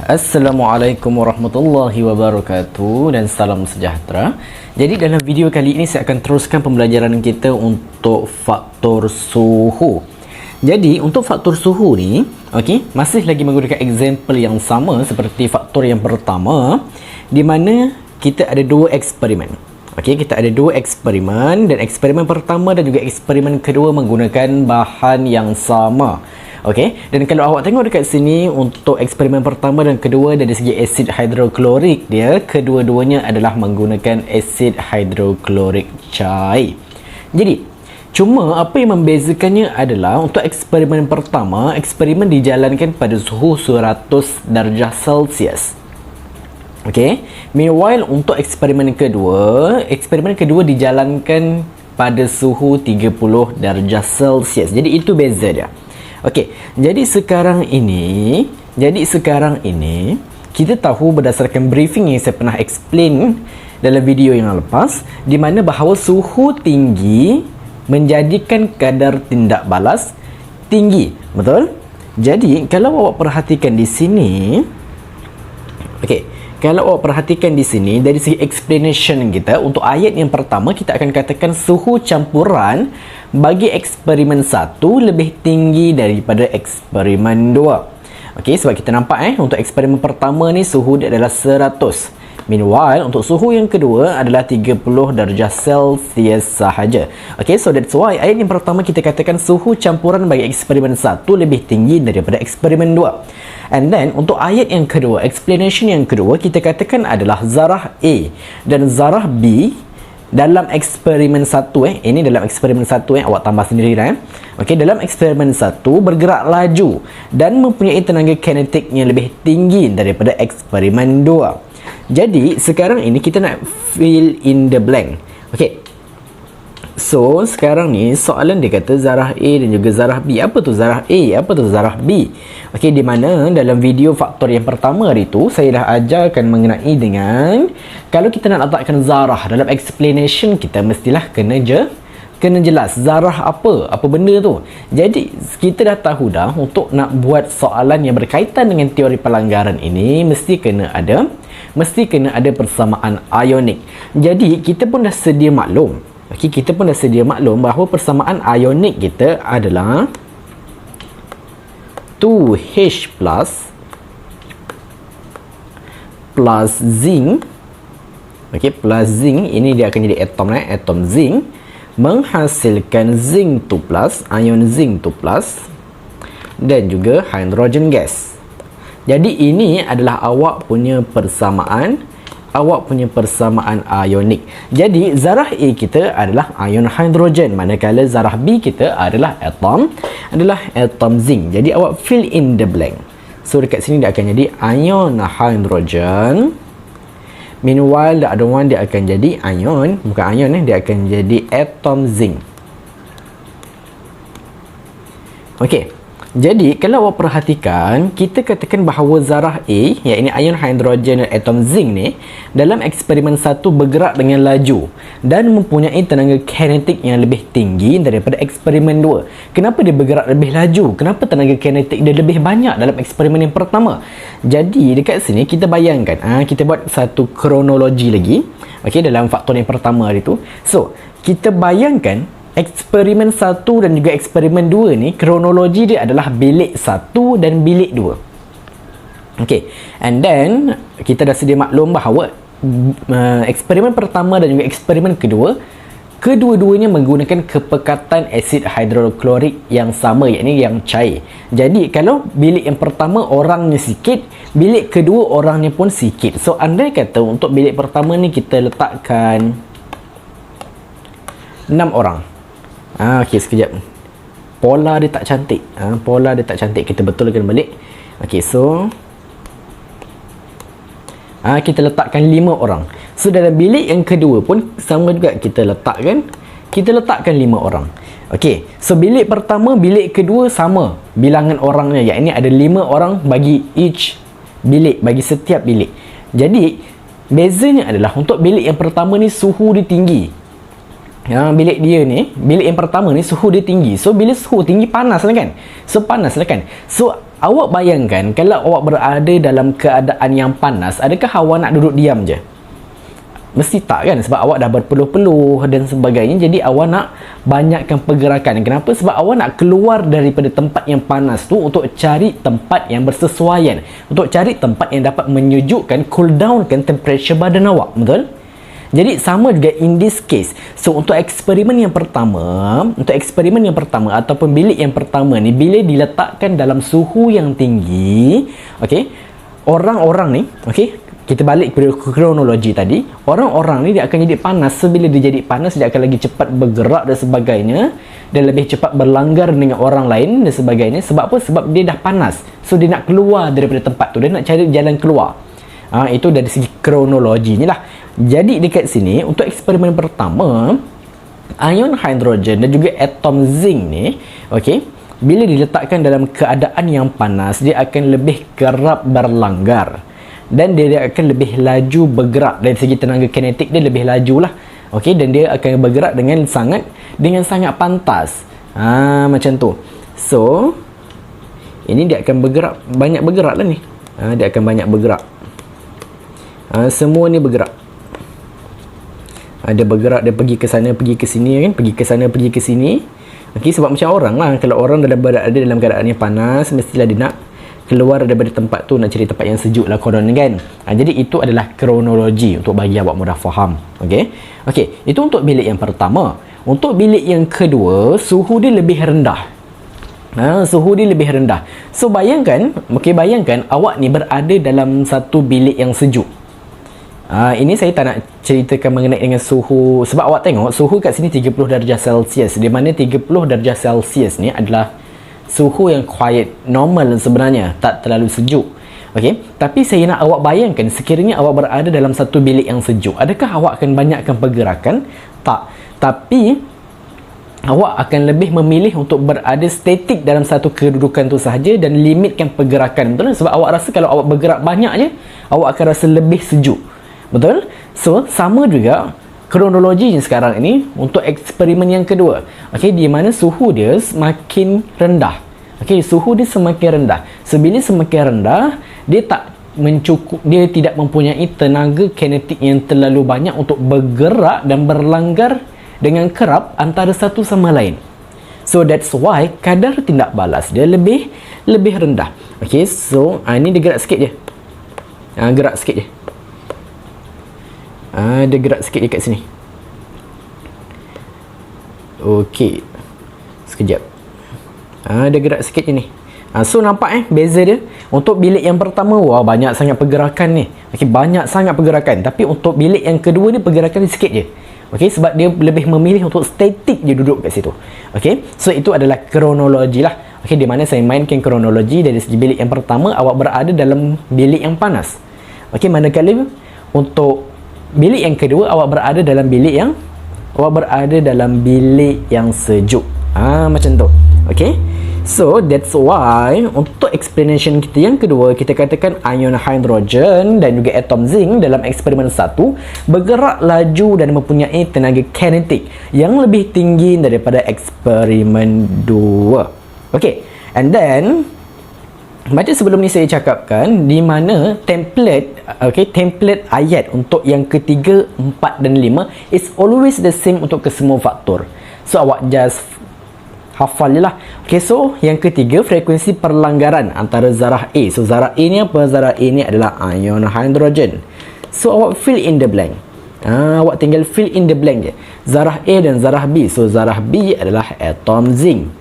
Assalamualaikum warahmatullahi wabarakatuh dan salam sejahtera. Jadi dalam video kali ini saya akan teruskan pembelajaran kita untuk faktor suhu. Jadi untuk faktor suhu ni, masih lagi menggunakan example yang sama seperti faktor yang pertama, di mana kita ada dua eksperimen. Kita ada dua eksperimen, dan eksperimen pertama dan juga eksperimen kedua menggunakan bahan yang sama. Dan kalau awak tengok dekat sini, untuk eksperimen pertama dan kedua dari segi asid hidroklorik dia, kedua-duanya adalah menggunakan asid hidroklorik cair. Jadi cuma apa yang membezakannya adalah untuk eksperimen pertama, eksperimen dijalankan pada suhu 100 darjah Celsius. Meanwhile untuk eksperimen kedua dijalankan pada suhu 30 darjah Celsius. Jadi itu beza dia. Jadi sekarang ini kita tahu berdasarkan briefing yang saya pernah explain dalam video yang lepas, di mana bahawa suhu tinggi menjadikan kadar tindak balas tinggi. Betul? Jadi kalau awak perhatikan di sini, kalau awak perhatikan di sini dari segi explanation kita, untuk ayat yang pertama kita akan katakan suhu campuran bagi eksperimen 1 lebih tinggi daripada eksperimen 2. Sebab kita nampak untuk eksperimen pertama ni suhu dia adalah 100. Meanwhile untuk suhu yang kedua adalah 30 darjah Celsius sahaja. So that's why ayat yang pertama kita katakan suhu campuran bagi eksperimen 1 lebih tinggi daripada eksperimen 2. And then untuk ayat yang kedua, explanation yang kedua, kita katakan adalah zarah A dan zarah B dalam eksperimen 1 ini dalam eksperimen 1 awak tambah sendiri dah. Dalam eksperimen 1 bergerak laju dan mempunyai tenaga kinetik yang lebih tinggi daripada eksperimen 2. Jadi sekarang ini kita nak fill in the blank. So sekarang ni soalan dia kata zarah A dan juga zarah B. Apa tu zarah A? Apa tu zarah B? Di mana dalam video faktor yang pertama hari tu saya dah ajarkan mengenai dengan, kalau kita nak letakkan zarah dalam explanation, kita mestilah kena jelas zarah apa benda tu. Jadi kita dah tahu dah, untuk nak buat soalan yang berkaitan dengan teori pelanggaran ini mesti kena ada persamaan ionik. Jadi kita pun dah sedia maklum. Kita pun dah sedia maklum bahawa persamaan ionik kita adalah 2H plus zinc. Plus zinc ini dia akan jadi atom zinc, menghasilkan zinc 2 plus, ion zinc 2 plus, dan juga hidrogen gas. Jadi ini adalah awak punya persamaan ionik. Jadi zarah A kita adalah ion hidrogen, manakala zarah B kita adalah atom zinc. Jadi awak fill in the blank. So dekat sini dia akan jadi ion hidrogen. Meanwhile the other one dia akan jadi dia akan jadi atom zinc. Jadi kalau awak perhatikan, kita katakan bahawa zarah A, iaitu ion hidrogen dan atom zinc ni, dalam eksperimen 1 bergerak dengan laju dan mempunyai tenaga kinetik yang lebih tinggi daripada eksperimen 2. Kenapa dia bergerak lebih laju? Kenapa tenaga kinetik dia lebih banyak dalam eksperimen yang pertama? Jadi dekat sini kita bayangkan, kita buat satu kronologi lagi dalam faktor yang pertama hari tu. So kita bayangkan eksperimen 1 dan juga eksperimen 2 ni, kronologi dia adalah bilik 1 dan bilik 2. And then kita dah sedia maklum bahawa eksperimen pertama dan juga eksperimen kedua-duanya menggunakan kepekatan asid hidroklorik yang sama, iaitu yang cair. Jadi kalau bilik yang pertama orangnya sikit, bilik kedua orangnya pun sikit. So andai kata untuk bilik pertama ni kita letakkan 6 orang. Sekejap. Pola dia tak cantik. Kita betulkan balik. So kita letakkan 5 orang. So dalam bilik yang kedua pun sama juga, kita letakkan 5 orang. So bilik pertama, bilik kedua sama bilangan orangnya, iaitu ada 5 orang bagi each bilik, bagi setiap bilik. Jadi bezanya adalah untuk bilik yang pertama ni suhu dia tinggi. Bilik yang pertama ni suhu dia tinggi. So bila suhu tinggi panas lah kan. So Awak bayangkan kalau awak berada dalam keadaan yang panas, adakah awak nak duduk diam je? Mesti tak kan, sebab awak dah berpeluh-peluh dan sebagainya. Jadi awak nak banyakkan pergerakan. Kenapa? Sebab awak nak keluar daripada tempat yang panas tu untuk cari tempat yang bersesuaian, untuk cari tempat yang dapat menyejukkan, cool downkan temperature badan awak. Betul? Jadi sama juga in this case. So untuk eksperimen yang pertama ataupun bilik yang pertama ni, bila diletakkan dalam suhu yang tinggi, okey, orang-orang ni, okey, kita balik kepada kronologi tadi, orang-orang ni dia akan jadi panas. So bila dia jadi panas, dia akan lagi cepat bergerak dan sebagainya, dan lebih cepat berlanggar dengan orang lain dan sebagainya. Sebab apa? Sebab dia dah panas. So dia nak keluar daripada tempat tu, dia nak cari jalan keluar. Itu dari segi kronologinya lah. Jadi dekat sini untuk eksperimen pertama, ion hidrogen dan juga atom zinc ni, okey, bila diletakkan dalam keadaan yang panas, dia akan lebih kerap berlanggar dan dia akan lebih laju bergerak. Dari segi tenaga kinetik dia lebih laju lah, okey, dan dia akan bergerak dengan sangat pantas. Macam tu. So ini dia akan bergerak, banyak bergerak lah ni. Dia akan banyak bergerak. Semua ni bergerak. Dia bergerak, dia pergi ke sana, pergi ke sini kan, pergi ke sana, pergi ke sini. Okey, sebab macam orang lah, kalau orang berada dalam keadaan yang panas, mestilah dia nak keluar daripada tempat tu, nak cari tempat yang sejuk lah konon kan. Jadi itu adalah kronologi untuk bagi awak mudah faham. Okey, itu untuk bilik yang pertama. Untuk bilik yang kedua, suhu dia lebih rendah. Suhu dia lebih rendah. So bayangkan awak ni berada dalam satu bilik yang sejuk. Ini saya tak nak ceritakan mengenai dengan suhu, sebab awak tengok suhu kat sini 30 darjah Celsius, di mana 30 darjah Celsius ni adalah suhu yang quiet, normal sebenarnya, tak terlalu sejuk. Okey, tapi saya nak awak bayangkan sekiranya awak berada dalam satu bilik yang sejuk, adakah awak akan banyakkan pergerakan? Tak. Tapi awak akan lebih memilih untuk berada statik dalam satu kedudukan tu sahaja dan limitkan pergerakan. Betul? Sebab awak rasa kalau awak bergerak banyak je, awak akan rasa lebih sejuk. Betul? So sama juga kronologinya sekarang ini untuk eksperimen yang kedua. Okey, di mana suhu dia semakin rendah. Okey, suhu dia semakin rendah. So bila semakin rendah, dia tidak mempunyai tenaga kinetik yang terlalu banyak untuk bergerak dan berlanggar dengan kerap antara satu sama lain. So that's why kadar tindak balas dia lebih rendah. Okey, so ini dia gerak sikit je. Gerak sikit je. Dia gerak sikit dekat sini. Okey, sekejap. Dia gerak sikit je ni. So nampak beza dia. Untuk bilik yang pertama, wah banyak sangat pergerakan ni. Okey, banyak sangat pergerakan. Tapi untuk bilik yang kedua ni, pergerakan dia sikit je. Okey, sebab dia lebih memilih untuk statik je duduk kat situ. Okey, so itu adalah kronologi lah. Okey, di mana saya mainkan kronologi dari segi bilik yang pertama, awak berada dalam bilik yang panas. Okey, manakala untuk bilik yang kedua, awak berada dalam bilik yang sejuk. Macam tu. Okey. So that's why untuk explanation kita yang kedua, kita katakan ion hidrogen dan juga atom zinc dalam eksperimen 1 bergerak laju dan mempunyai tenaga kinetik yang lebih tinggi daripada eksperimen 2. Okey. And then macam sebelum ni saya cakapkan, di mana template ayat untuk yang ketiga, 4 dan 5 is always the same untuk kesemua faktor. So awak just hafal je lah. Okay, so yang ketiga, frekuensi perlanggaran antara zarah A. So zarah A ni apa? Zarah A ni adalah ion hidrogen. So awak fill in the blank. Awak tinggal fill in the blank je. Zarah A dan zarah B. So zarah B adalah atom zinc.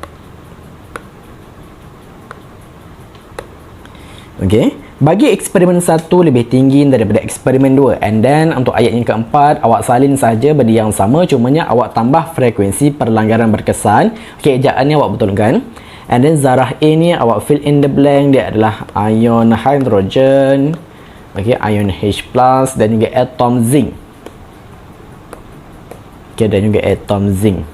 Okey, bagi eksperimen 1 lebih tinggi daripada eksperimen 2. And then untuk ayat yang keempat, awak salin saja benda yang sama, cumanya awak tambah frekuensi perlanggaran berkesan. Okey, ejaannya awak betulkan. And then zarah A ni awak fill in the blank, dia adalah ion hidrogen. Okey, ion H+ dan juga atom zinc. Okey, dan juga atom zinc.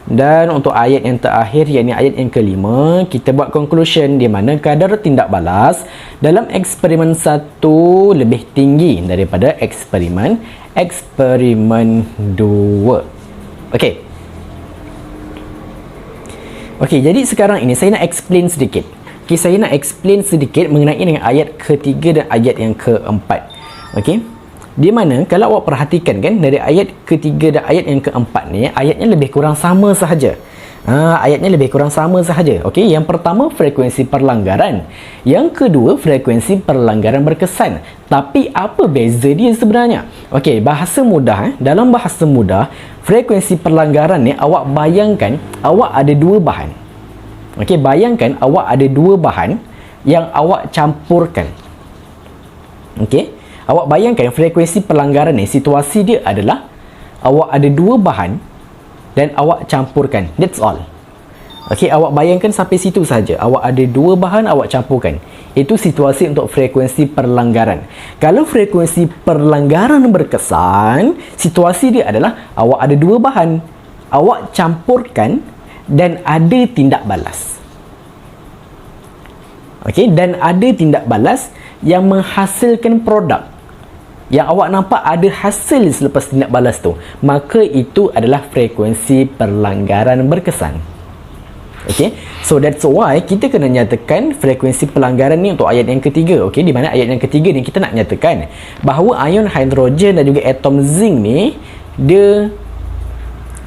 Dan untuk ayat yang terakhir, yakni ayat yang kelima, kita buat conclusion di mana kadar tindak balas dalam eksperimen 1 lebih tinggi daripada eksperimen 2. Okey, jadi sekarang ini saya nak explain sedikit. Okay, saya nak explain sedikit mengenai dengan ayat ketiga dan ayat yang keempat. Okay, di mana kalau awak perhatikan kan, dari ayat ketiga dan ayat yang keempat ni, ayatnya lebih kurang sama sahaja. Ayatnya lebih kurang sama sahaja. Okey, yang pertama frekuensi perlanggaran, yang kedua frekuensi perlanggaran berkesan. Tapi apa beza dia sebenarnya? Okey, bahasa mudah dalam bahasa mudah, frekuensi perlanggaran ni awak bayangkan awak ada dua bahan. Okey, bayangkan awak ada dua bahan yang awak campurkan. Okey, awak bayangkan frekuensi perlanggaran ni, situasi dia adalah awak ada dua bahan dan awak campurkan. That's all. Okey, awak bayangkan sampai situ saja. Awak ada dua bahan, awak campurkan. Itu situasi untuk frekuensi perlanggaran. Kalau frekuensi perlanggaran berkesan, situasi dia adalah awak ada dua bahan, awak campurkan dan ada tindak balas. Okey, dan ada tindak balas yang menghasilkan produk yang awak nampak ada hasil selepas tindak balas tu, maka itu adalah frekuensi perlanggaran berkesan. Okay, so that's why kita kena nyatakan frekuensi pelanggaran ni untuk ayat yang ketiga. Okay, di mana ayat yang ketiga ni kita nak nyatakan bahawa ion hidrogen dan juga atom zinc ni dia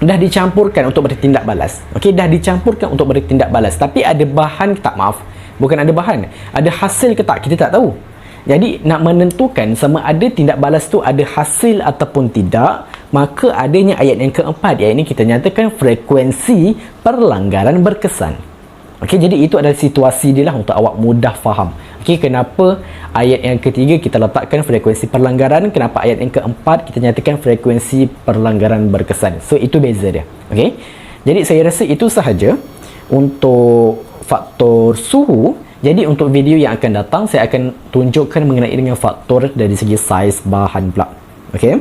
dah dicampurkan untuk bertindak balas. Okay, dah dicampurkan untuk bertindak balas, tapi ada bahan ke tak? Maaf, bukan ada bahan, ada hasil ke tak? Kita tak tahu. Jadi nak menentukan sama ada tindak balas tu ada hasil ataupun tidak, maka adanya ayat yang keempat, iaitu kita nyatakan frekuensi perlanggaran berkesan. Okey, jadi itu adalah situasi dia lah untuk awak mudah faham. Okey, kenapa ayat yang ketiga kita letakkan frekuensi perlanggaran, kenapa ayat yang keempat kita nyatakan frekuensi perlanggaran berkesan. So itu beza dia. Okey, jadi saya rasa itu sahaja untuk faktor suhu. Jadi untuk video yang akan datang, saya akan tunjukkan mengenai dengan faktor dari segi saiz bahan pula. Okey.